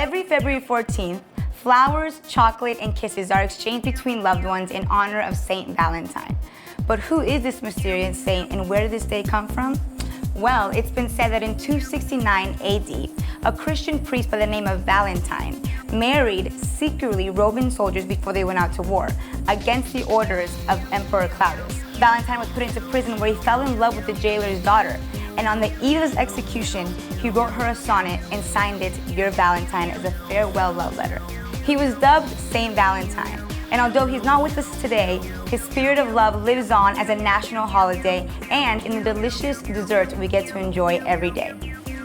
Every February 14th, flowers, chocolate, and kisses are exchanged between loved ones in honor of Saint Valentine. But who is this mysterious saint and where did this day come from? Well, it's been said that in 269 AD, a Christian priest by the name of Valentine married secretly Roman soldiers before they went out to war, against the orders of Emperor Claudius. Valentine was put into prison where he fell in love with the jailer's daughter, and on the eve of his execution, he wrote her a sonnet and signed it, "Your Valentine," as a farewell love letter. He was dubbed Saint Valentine, and although he's not with us today, his spirit of love lives on as a national holiday and in the delicious desserts we get to enjoy every day.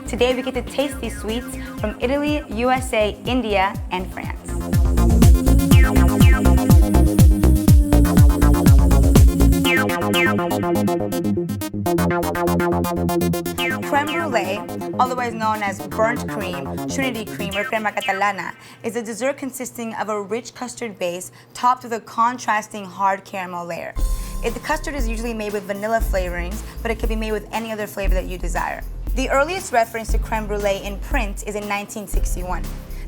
Today we get to taste these sweets from Italy, USA, India, and France. Creme brulee, otherwise known as burnt cream, trinity cream, or crema catalana, is a dessert consisting of a rich custard base topped with a contrasting hard caramel layer. The custard is usually made with vanilla flavorings, but it can be made with any other flavor that you desire. The earliest reference to creme brulee in print is in 1961.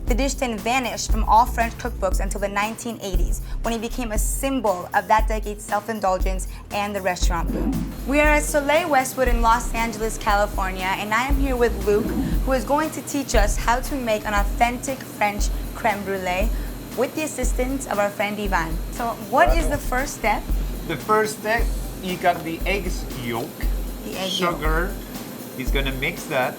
The dish then vanished from all French cookbooks until the 1980s, when it became a symbol of that decade's self-indulgence and the restaurant boom. We are at Soleil Westwood in Los Angeles, California, and I am here with Luke, who is going to teach us how to make an authentic French creme brulee with the assistance of our friend Ivan. So what is the first step? The first step, you got the eggs yolk, The egg sugar. yolk. He's gonna mix that.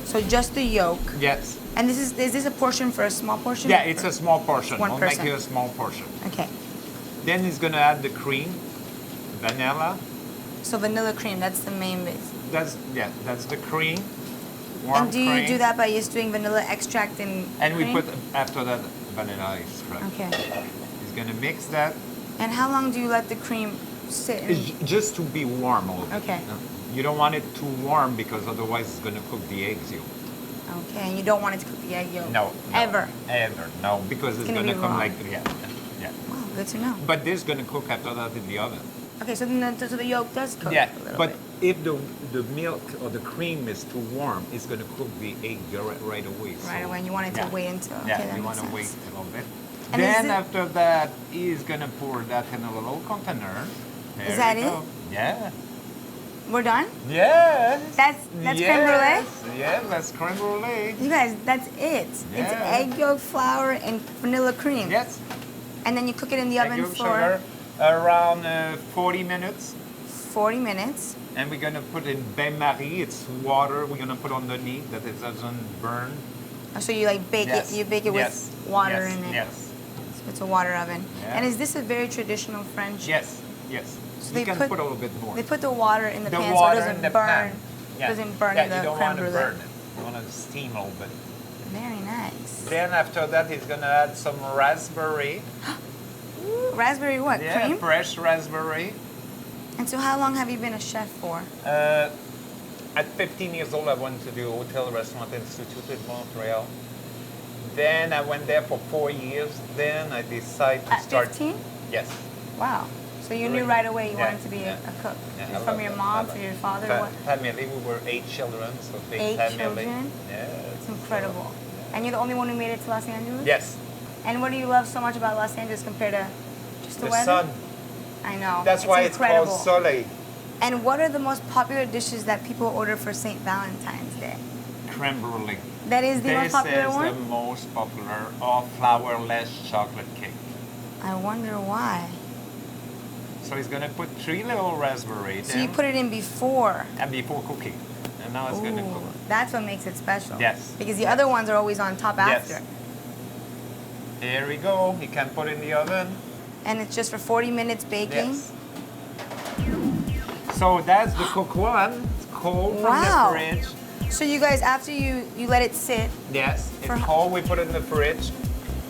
So just the yolk. Yes. And is this a portion for a small portion? Yeah, it's a small portion. One I'll person. make you a small portion. Okay. Then he's gonna add the cream, vanilla. So vanilla cream, that's the main base. That's the cream. Warm And do you cream. do that by just doing vanilla extract and And cream? we put after that vanilla extract. Okay. He's gonna mix that. And how long do you let the cream sit? It's just to be warm a little bit. Okay. No, you don't want it too warm because otherwise it's gonna cook the eggs yolk. Okay, and you don't want it to cook the egg yolk? No. Ever? Ever. No, because it's gonna gonna be come raw. like yeah. Wow, good to know. But this is gonna cook after that in the oven. Okay, so then the yolk does cook Yeah, a little but bit. if the milk or the cream is too warm, it's gonna cook the egg right away. Right away, and you want it to wait until. Okay, Yeah, that you makes want to wait sense. a little bit. And Then is it- after that, he's gonna pour that in a little container. Is that we it? go. Yeah. We're done? Yes. That's creme brulee? Yeah, that's creme brulee. You guys, that's it. It's Yeah. egg yolk, flour, and vanilla cream. Yes. And then you cook it in the Egg oven yolk, for sugar, around 40 minutes. 40 minutes. And we're gonna put in bain-marie. It's water. We're gonna put underneath that it doesn't burn. So you like bake Yes. it, you bake it Yes. with water Yes. in it. Yes. So it's a water oven. Yeah. And is this a very traditional French? Yes. Yes. So You they can put a little bit more. They put the water in the pan so it water doesn't in the burn. pan. Yeah. Doesn't burn yeah, the you don't creme want to brulee. burn it. You want to steam a little bit. Very nice. Then after that, he's gonna add some raspberry. Ooh, raspberry what? Yeah, Cream? fresh raspberry. And so how long have you been a chef for? At 15 years old, I went to the Hotel Restaurant Institute in Montreal. Then I went there for 4 years. Then I decided to At start. 15? Yes. Wow. So you knew Really? right away you Yeah, wanted to be yeah. a cook. Yeah, Just I from love your it. mom, I love from it. your father? What? Family, we were 8 children, so big 8 family. children? Yeah. It's incredible. And you're the only one who made it to Los Angeles? Yes. And what do you love so much about Los Angeles compared to just the The weather? sun. I know. That's why it's incredible. called Soleil. And what are the most popular dishes that people order for St. Valentine's Day? Creme brulee. That is the most popular This one? is the most popular of flourless chocolate cake. I wonder why. So he's gonna put 3 little raspberries So you put it in before. and before cooking. And now it's gonna Ooh, cook. that's what makes it special. Yes. Because the other ones are always on top Yes. after. Here we go. You can put it in the oven. And it's just for 40 minutes baking? Yes. So that's the cooked one. It's cold from Wow. the fridge. So you guys, after you let it sit, Yes, it's For- cold. We put it in the fridge.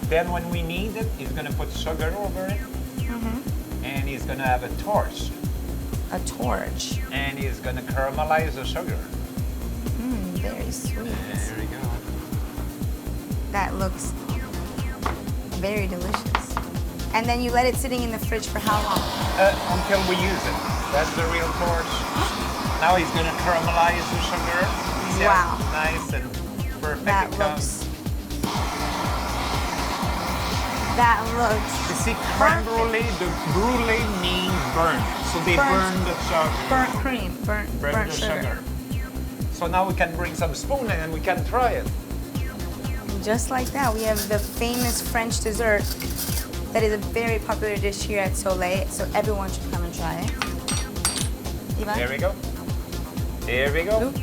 Then when we need it, he's gonna put sugar over it. And he's gonna have a torch. a torch. And he's gonna caramelize the sugar. Very sweet. There we go. That looks very delicious. And then you let it sitting in the fridge for how long? Until we use it. That's the real torch. Now he's going to caramelize the sugar. See how Wow. nice and perfect That it comes. looks That looks You see, creme brulee, the brulee means burn. So they burn the sugar. burnt cream, burnt Burn the sugar. So now we can bring some spoon and we can try it. Just like that, we have the famous French dessert that is a very popular dish here at Soleil, so everyone should come and try it. Ivan? There we go. There we go. Luke,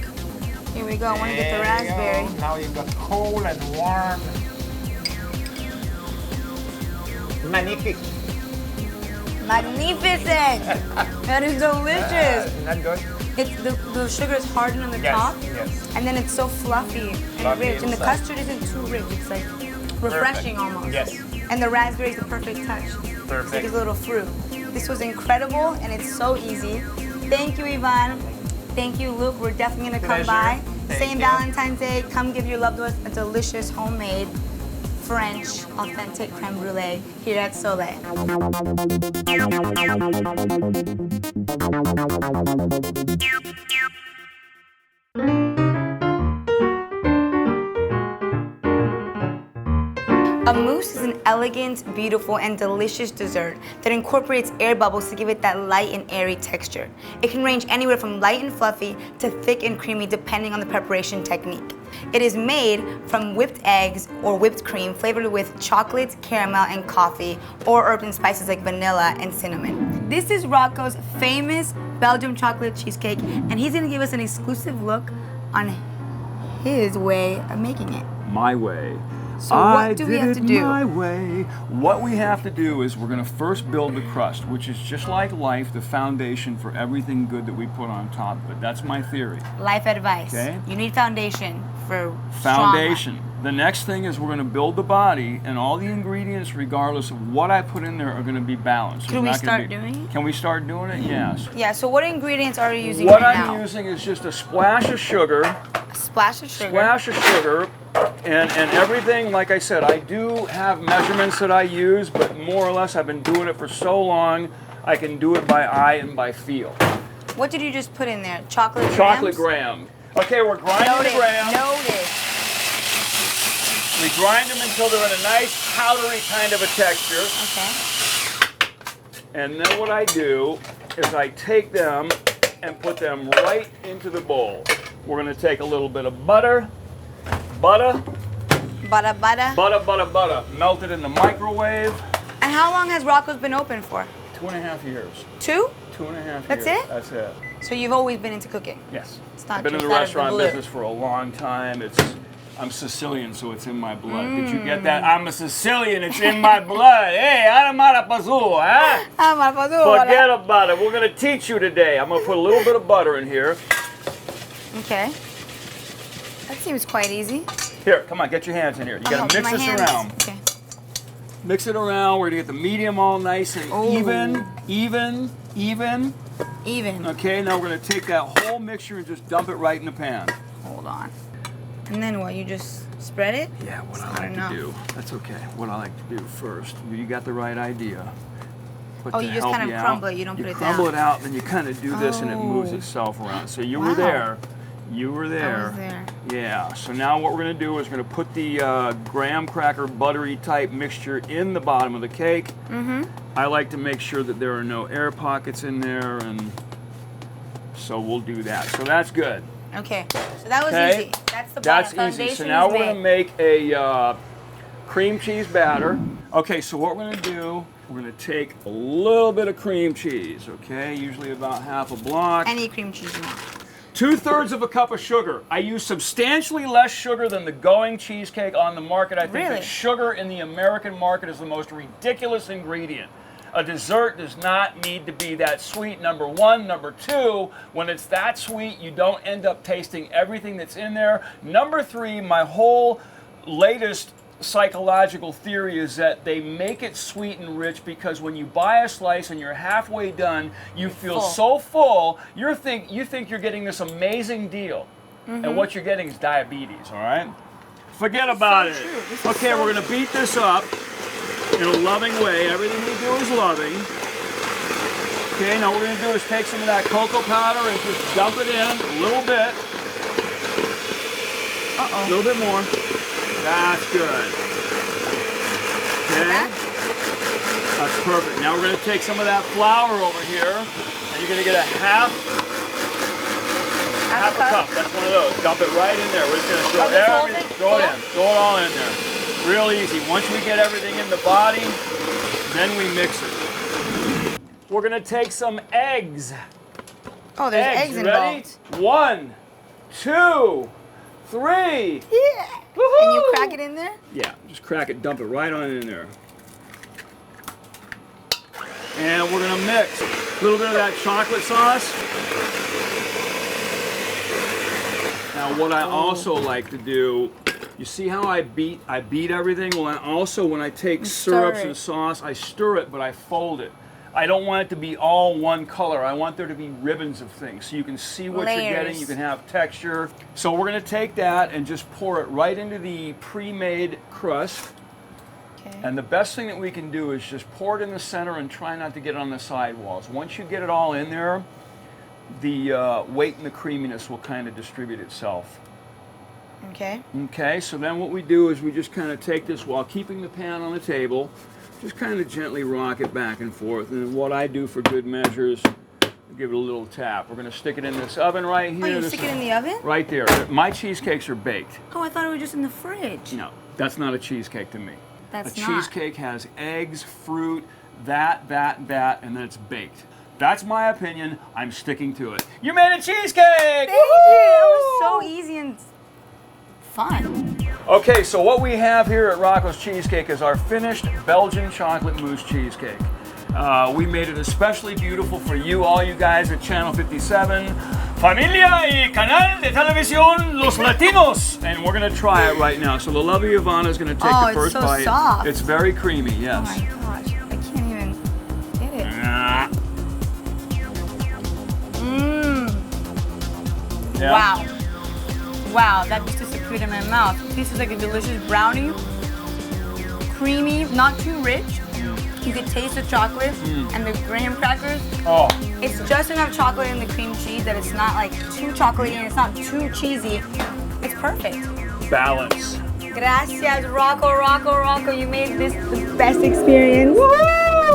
here we go. I want to get the There you raspberry. go. Now you've got cold and warm. Magnifique. Magnificent! That is delicious. Isn't that good? It's the sugar is hardened on the Yes, top, yes. and then it's so fluffy and Fluffy rich, and the inside. custard isn't too rich. It's like refreshing Perfect. almost. Yes. And the raspberry is the perfect touch. It's like Perfect. a little fruit. This was incredible, and it's so easy. Thank you, Ivan. Thank you, Luke. We're definitely gonna come Pleasure. by. Thank Saint you. Valentine's Day. Come give your loved ones a delicious homemade French authentic creme brulee here at Soleil. A mousse is an elegant, beautiful, and delicious dessert that incorporates air bubbles to give it that light and airy texture. It can range anywhere from light and fluffy to thick and creamy depending on the preparation technique. It is made from whipped eggs or whipped cream flavored with chocolate, caramel, and coffee, or herbs and spices like vanilla and cinnamon. This is Rocco's famous Belgium chocolate cheesecake, and he's gonna give us an exclusive look on his way of making it. My way. So what do we have to do? My way. What we have to do is we're going to first build the crust, which is just like life, the foundation for everything good that we put on top of it. That's my theory. Life advice. Okay. You need foundation for strong Foundation. life. The next thing is we're going to build the body, and all the ingredients, regardless of what I put in there, are going to be balanced. Can There's we not gonna start doing it? Can we start doing it? Yes. Yeah, so what ingredients are you using What right I'm now? using is just a splash of sugar, A splash of sugar. and everything. Like I said, I do have measurements that I use, but more or less I've been doing it for so long, I can do it by eye and by feel. What did you just put in there? Chocolate Chocolate grams? gram. Okay, we're grinding Noted. the grams. Noted. We grind them until they're in a nice powdery kind of a texture. Okay. And then what I do is I take them and put them right into the bowl. We're going to take a little bit of butter, Butter. melt it in the microwave. And how long has Rocco's been open for? 2.5 years. 2? 2.5 That's years. it? That's it. So you've always been into cooking? Yes. It's not I've been in just the out of the restaurant blue. business for a long time. I'm Sicilian, so it's in my blood. Did you get that? I'm a Sicilian, it's in my blood. Hey, Aramarapazu, huh? Forget about it. We're going to teach you today. I'm going to put a little bit of butter in here. Okay. That seems quite easy. Here, come on, get your hands in here. You got to mix this around. Okay. Mix it around. We're going to get the medium all nice and even. Even. Okay, now we're going to take that whole mixture and just dump it right in the pan. Hold on. And then what? You just spread it? Yeah, what It's I not like enough. to do. That's okay. What I like to do first, you got the right idea. But Oh, to you just help kind of out, crumble it, you don't put it crumble down. it out, then you kind of do this and it moves Oh. itself around. So you Wow. were there. You were there. I was there. Yeah. So now what we're going to do is we're going to put the graham cracker buttery type mixture in the bottom of the cake. Mm-hmm. I like to make sure that there are no air pockets in there, and so we'll do that. So that's good. Okay. So that was Okay. easy. That's the That's bottom easy. foundation So now is we're going to made. make a cream cheese batter. Okay, so what we're going to do, we're going to take a little bit of cream cheese, okay? Usually about half a block. Any cream cheese you want. 2/3 of a cup of sugar. I use substantially less sugar than the going cheesecake on the market. I think Really? that sugar in the American market is the most ridiculous ingredient. A dessert does not need to be that sweet, number one. Number two, when it's that sweet, you don't end up tasting everything that's in there. Number three, my whole latest psychological theory is that they make it sweet and rich because when you buy a slice and you're halfway done, you feel so full, you think you're getting this amazing deal. And what you're getting is diabetes, all right? Forget about it. Okay, we're going to beat this up in a loving way. Everything we do is loving. Okay, now what we're going to do is take some of that cocoa powder and just dump it in a little bit. A little bit more. That's good. that. That's perfect. Now we're going to take some of that flour over here, and you're going to get a half a cup. That's one of those. Dump it right in there. We're just going to throw everything. Throw it in. Throw it all in there. Real easy. Once we get everything in the body, then we mix it. We're going to take some eggs. Oh, there's eggs involved. Ready? 1, 2, 3. Yeah. Woohoo! And you crack it in there? Yeah, just crack it, dump it right on in there. And we're gonna mix a little bit of that chocolate sauce. Now what I also like to do, you see how I beat everything? Well, I also, when I take syrups and sauce, I stir it, but I fold it. I don't want it to be all one color. I want there to be ribbons of things so you can see what you're getting, you can have texture. So we're gonna take that and just pour it right into the pre-made crust. Okay. And the best thing that we can do is just pour it in the center and try not to get it on the side walls. Once you get it all in there, the weight and the creaminess will kind of distribute itself. Okay. Okay, so then what we do is we just kind of take this while keeping the pan on the table, just kind of gently rock it back and forth. And what I do for good measure is give it a little tap. We're going to stick it in this oven right here. Oh, you stick it in the oven? Right there. My cheesecakes are baked. Oh, I thought it was just in the fridge. No, that's not a cheesecake to me. That's a not. Cheesecake has eggs, fruit, that, and then it's baked. That's my opinion. I'm sticking to it. You made a cheesecake! Thank you. That was so easy and fun. Okay, so what we have here at Rocco's Cheesecake is our finished Belgian chocolate mousse cheesecake. We made it especially beautiful for you, all you guys at Channel 57. Familia y Canal de Televisión Los Latinos. And we're going to try it right now. So the lovely Ivana is going to take the first bite. Oh, it's so soft. It's very creamy, Oh yes. my gosh, I can't even get it. Yeah. Wow. Wow, that just disappeared in my mouth. This is like a delicious brownie. Creamy, not too rich. You can taste the chocolate and the graham crackers. Oh. It's just enough chocolate in the cream cheese that it's not like too chocolatey and it's not too cheesy. It's perfect. Balance. Gracias, Rocco. You made this the best experience. Woo!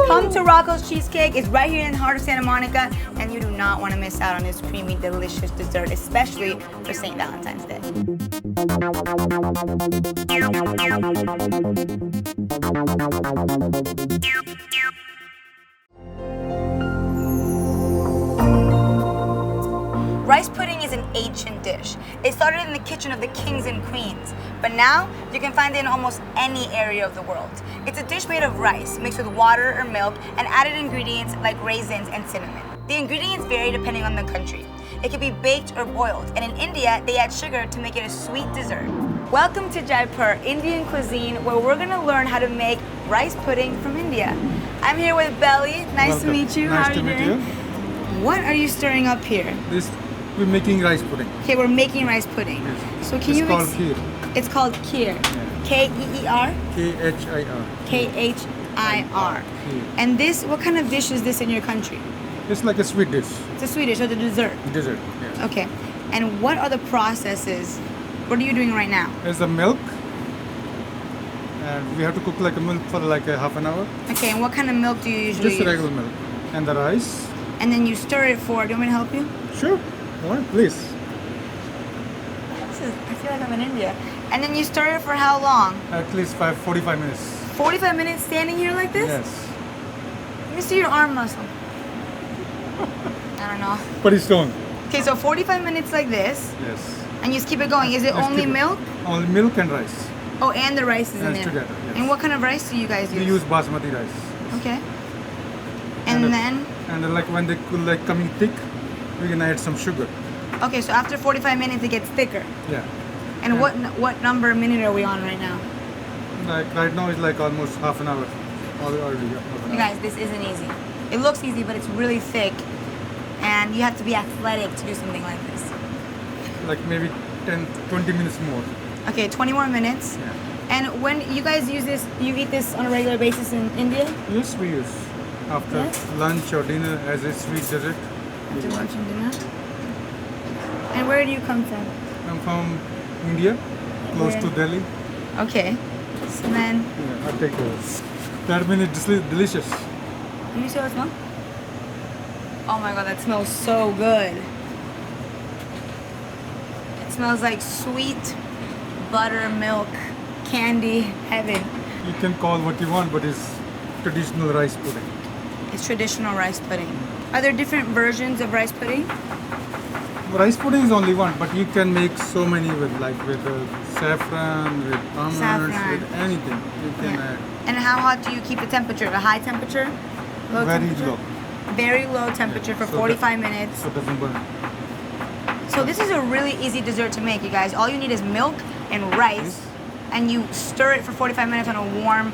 Come to Rocco's Cheesecake. It's right here in the heart of Santa Monica, and you do not want to miss out on this creamy, delicious dessert, especially for Saint Valentine's Day. Rice pudding is an ancient dish. It started in the kitchen of the kings and queens, but now you can find it in almost any area of the world. It's a dish made of rice mixed with water or milk and added ingredients like raisins and cinnamon. The ingredients vary depending on the country. It can be baked or boiled, and in India, they add sugar to make it a sweet dessert. Welcome to Jaipur, Indian cuisine, where we're gonna learn how to make rice pudding from India. I'm here with Belly. Nice to meet you. Nice How are to you meet doing? you. What are you stirring up here? We're making rice pudding. Okay, we're making rice pudding. Yes. So can It's you called kheer. It's called kheer. K-E-E-R? K-H-I-R. K-H-I-R. Kheer. And this, what kind of dish is this in your country? It's like a sweet dish. It's a Swedish, or the dessert. Dessert. Yes. Okay. And what are the processes? What are you doing right now? There's the milk. And we have to cook like a milk for like a half an hour. Okay, and what kind of milk do you usually Just use? regular milk. And the rice. And then you stir it for, do you want me to help you? Sure. Go on, please. I feel like I'm in India. And then you stir it for how long? At least 45 minutes. 45 minutes standing here like this? Yes. Let me see your arm muscle. I don't know. But it's done. Okay, so 45 minutes like this, Yes. and you just keep it going. Is it Just only keep it. milk? Only milk and rice. Oh, and the rice is in Yes, there. together, yes. And what kind of rice do you guys use? We use basmati rice. Okay. And then, like when they cool like coming thick, we can add some sugar. okay, so after 45 minutes it gets thicker. Yeah. And what number minute are we on right now? Like right now it's like almost half an hour already. You guys, this isn't easy. It looks easy, but it's really thick. And you have to be athletic to do something like this. Like maybe 10-20 minutes more. Okay, 20 more minutes. Yeah. And when you guys use this, you eat this on a regular basis in India? Yes, we use after Yes? lunch or dinner as a sweet dessert. After lunch and dinner. And where do you come from? I'm from India, close to Delhi. Okay. So then, Yeah, I'll take those. That means it's delicious. Let me see what it smells. Oh my god, that smells so good. It smells like sweet buttermilk candy heaven. You can call what you want, but it's traditional rice pudding. It's traditional rice pudding. Are there different versions of rice pudding? Rice pudding is only one, but you can make so many with saffron, with almonds, Saffron. with anything. You can add. And how hot do you keep the temperature? A high temperature? Low Very temperature? low. Very low temperature for So 45 minutes. So it doesn't burn. So this is a really easy dessert to make, you guys. All you need is milk and rice, and you stir it for 45 minutes on a warm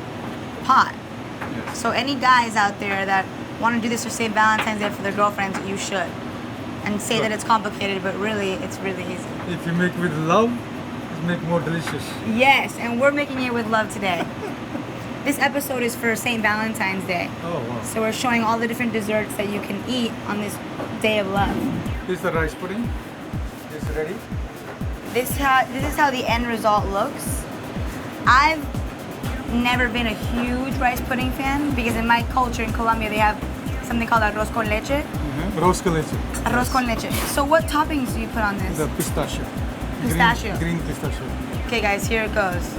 pot. Yes. So any guys out there that want to do this for St. Valentine's Day for their girlfriends, you should. And say that it's complicated, but really, it's really easy. If you make with love, it make more delicious. Yes, and we're making it with love today. This episode is for St. Valentine's Day. Oh wow. So we're showing all the different desserts that you can eat on this day of love. This is the rice pudding. Is it ready? This is how the end result looks. I've never been a huge rice pudding fan because in my culture in Colombia they have something called arroz con leche. Rose con leche. Arroz con leche. So what toppings do you put on this? The pistachio. Pistachio. Green pistachio. Okay guys, here it goes.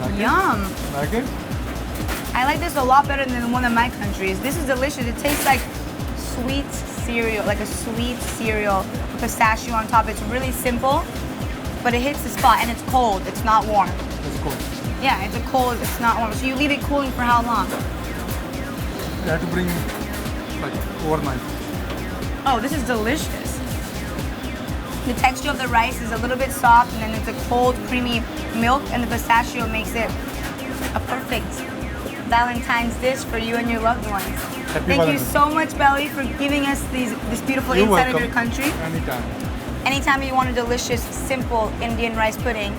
Like Yum. it? Like it? I like this a lot better than one of my countries. This is delicious. It tastes like sweet cereal, like a sweet cereal with pistachio on top. It's really simple, but it hits the spot and it's cold. It's not warm. It's cool. Yeah, it's a cold, it's not warm. So you leave it cooling for how long? You have to bring overnight. Oh, this is delicious. The texture of the rice is a little bit soft and then it's a cold, creamy milk and the pistachio makes it a perfect Valentine's dish for you and your loved ones. Thank you Valentine's. so much, Belly, for giving us this beautiful You're insight of welcome. your country. Anytime. Anytime you want a delicious, simple Indian rice pudding,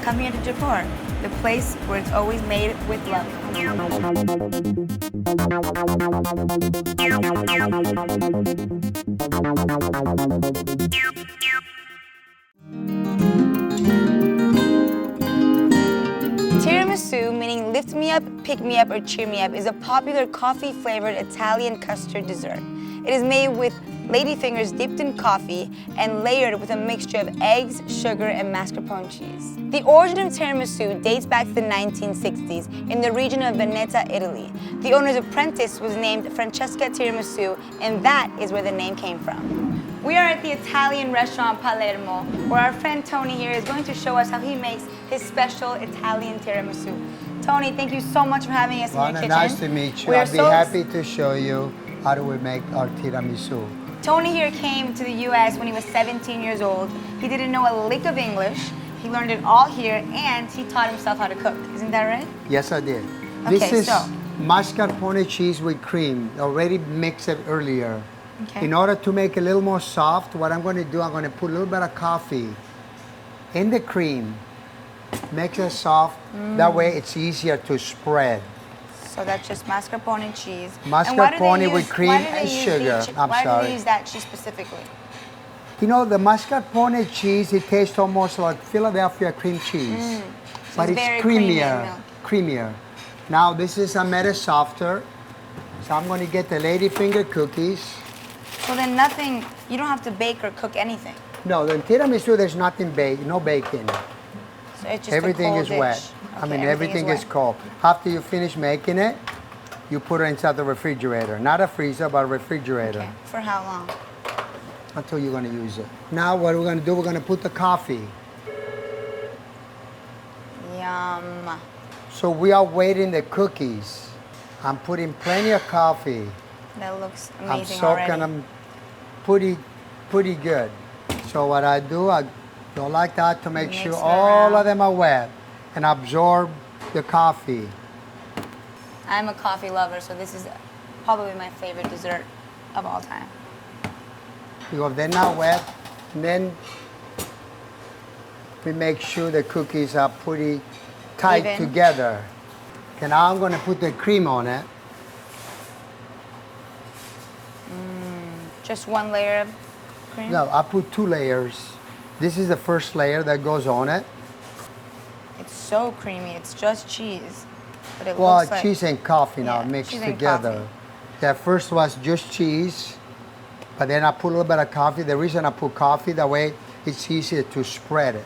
come here to Jaipur, the place where it's always made with love. Tiramisu, meaning lift me up, pick me up, or cheer me up, is a popular coffee-flavored Italian custard dessert. It is made with ladyfingers dipped in coffee and layered with a mixture of eggs, sugar, and mascarpone cheese. The origin of tiramisu dates back to the 1960s in the region of Veneta, Italy. The owner's apprentice was named Francesca Tiramisu, and that is where the name came from. We are at the Italian restaurant Palermo, where our friend Tony here is going to show us how he makes his special Italian tiramisu. Tony, thank you so much for having us in your kitchen. Nice to meet you. We are I'll be so happy to show you how do we make our tiramisu. Tony here came to the US when he was 17 years old. He didn't know a lick of English. He learned it all here and he taught himself how to cook. Isn't that right? Yes, I did. Okay, This is so- mascarpone cheese with cream, already mixed it earlier. Okay. In order to make it a little more soft, what I'm going to do, I'm going to put a little bit of coffee in the cream, makes it soft. That way it's easier to spread. So that's just mascarpone cheese. And why do they Mascarpone with use- cream why do they and use sugar. the- I'm why do sorry. they use that cheese specifically? You know, the mascarpone cheese, it tastes almost like Philadelphia cream cheese. But it's it's very creamy creamier. milk. Creamier. Now, this is, I made it softer. So I'm going to get the ladyfinger cookies. So then nothing, you don't have to bake or cook anything. No, the tiramisu, there's nothing baked, no baking. So it's just Everything a cold is dish. wet. I Okay, mean, everything is wet. cold. After you finish making it, you put it inside the refrigerator. Not a freezer, but a refrigerator. Okay. For how long? Until you're going to use it. Now, what we're going to do, we're going to put the coffee. Yum. So we are waiting the cookies. I'm putting plenty of coffee. That looks I'm amazing soaking already. them pretty good. So what I do, I go like that to make Mix sure it all around. of them are wet and absorb the coffee. I'm a coffee lover, so this is probably my favorite dessert of all time. Because they're not wet, and then we make sure the cookies are pretty tight Even. together. Okay, now I'm going to put the cream on it. Just one layer of cream? No, I put 2 layers. This is the first layer that goes on it. It's so creamy. It's just cheese. But it Well, looks like cheese and coffee now Yeah, mixed cheese and together. coffee. That first was just cheese, but then I put a little bit of coffee. The reason I put coffee, that way it's easier to spread it.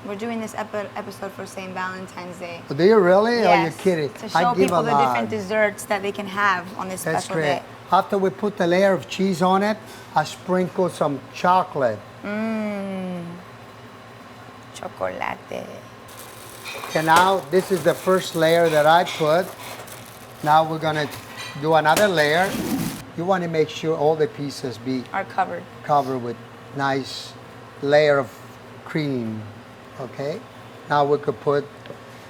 We're doing this episode for Saint Valentine's Day. Do you really? Yes, Or are you kidding? to show people the different desserts that they can have on this That's special great. day. After we put the layer of cheese on it, I sprinkle some chocolate. Chocolate. And now this is the first layer that I put. Now we're gonna do another layer. You want to make sure all the pieces be Are covered. covered with nice layer of cream. Okay. Now we could put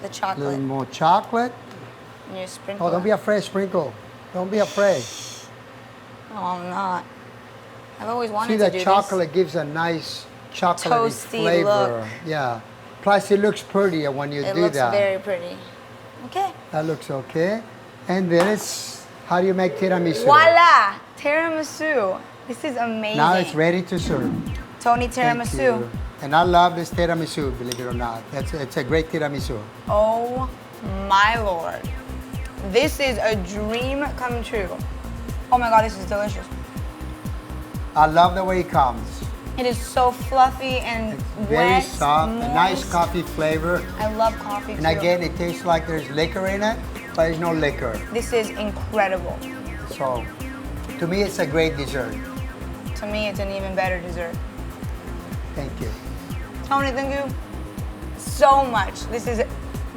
The a chocolate. little more chocolate. And you sprinkle. Oh, don't be afraid, sprinkle. Don't be afraid. Oh, I'm not. I've always wanted See to that do chocolate gives a nice chocolatey Toasty flavor. look. Yeah. Plus it looks prettier when you this. It do looks that. very pretty. Okay. That looks okay. And then it's, how do you make tiramisu? Voila! Tiramisu. This is amazing. Now it's ready to serve. Tony Thank tiramisu. you. And I love this tiramisu, believe it or not. It's a great tiramisu. Oh my lord. This is a dream come true. Oh my god, this is delicious. I love the way it comes. It is so fluffy and Very wet, soft, a nice moist. coffee flavor. I love coffee And too. again, it tastes like there's liquor in it, but there's no liquor. This is incredible. So, to me, it's a great dessert. To me, it's an even better dessert. Thank you. Tony, thank you so much. This is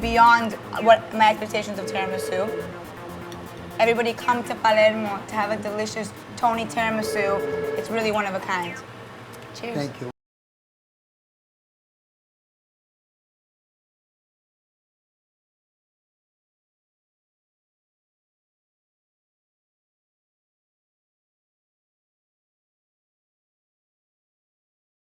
beyond what my expectations of tiramisu. Everybody come to Palermo to have a delicious Tony tiramisu. It's really one of a kind. Cheers. Thank you.